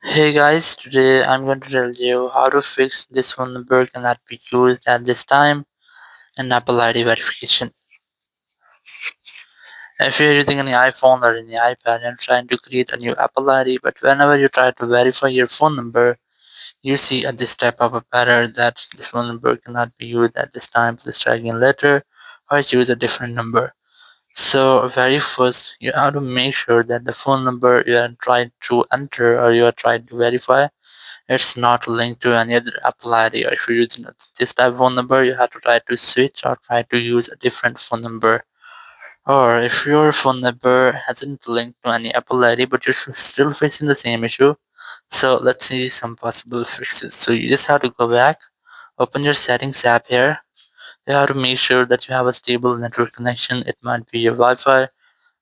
Hey guys, today I'm going to tell you how to fix this phone number cannot be used at this time in Apple ID verification. If you're using any iPhone or any iPad and trying to create a new Apple ID, but whenever you try to verify your phone number, you see at this type of a error that this phone number cannot be used at this time. Please try again later or choose a different number. So very first, you have to make sure that the phone number you are trying to enter or you are trying to verify, it's not linked to any other Apple ID. Or if you're using this type of phone number, you have to try to switch or try to use a different phone number. Or if your phone number hasn't linked to any Apple ID but you're still facing the same issue, so let's see some possible fixes. So you just have to go back, open your settings app here. You have to make sure that you have a stable network connection. It might be your Wi-Fi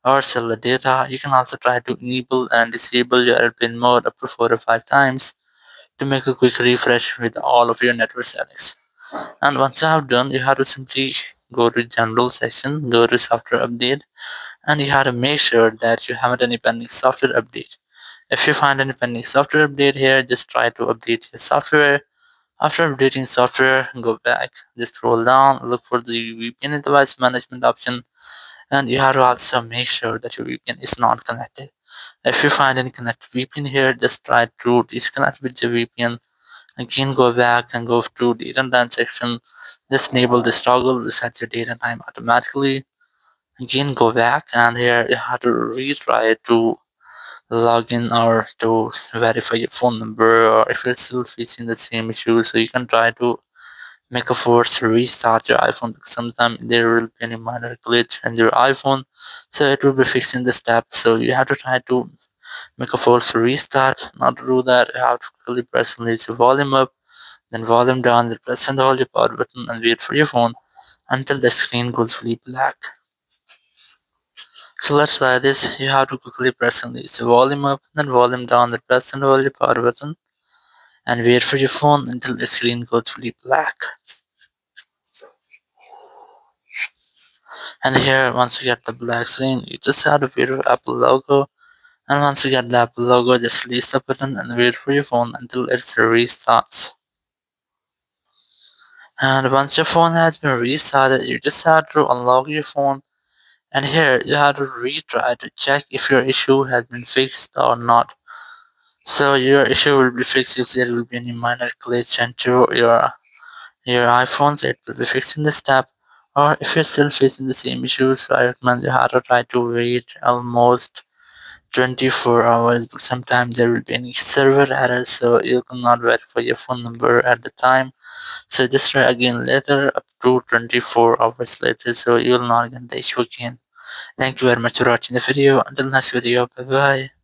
or cellular data. You can also try to enable and disable your airplane mode up to 4 or 5 times to make a quick refresh with all of your network settings. And once you have done, you have to simply go to general section, go to software update, and you have to make sure that you haven't any pending software update. If you find any pending software update here, just try to update your software. After updating software, go back, just scroll down, look for the VPN device management option, and you have to also make sure that your VPN is not connected. If you find any connected VPN here, just try to disconnect with your VPN. Again, go back and go to data time section. Just enable this toggle to set your data time automatically. Again, go back and here you have to retry to log in or to verify your phone number, or if you're still facing the same issue, so you can try to make a force restart your iPhone because sometimes there will be any minor glitch in your iPhone, so it will be fixing the step. So you have to try to make a force restart. Not to do that, you have to quickly press and raise your volume up, then volume down, then press and hold your power button and wait for your phone until the screen goes fully black. So let's try this. You have to quickly press and release your volume up, then volume down, then press and hold your power button and wait for your phone until the screen goes fully black. And here, once you get the black screen, you just have to wait for Apple logo. And once you get the Apple logo, just release the button and wait for your phone until it restarts. And once your phone has been restarted, you just have to unlock your phone. And here, you have to retry to check if your issue has been fixed or not. So your issue will be fixed if there will be any minor glitch into your iPhones. It will be fixed in this step. Or if you're still facing the same issues, so I recommend you have to try to wait almost 24 hours. But sometimes there will be any server errors, so you cannot verify your phone number at the time. So just try again later, up to 24 hours later, so you will not get the issue again. Thank you very much for watching the video. Until next video, bye bye.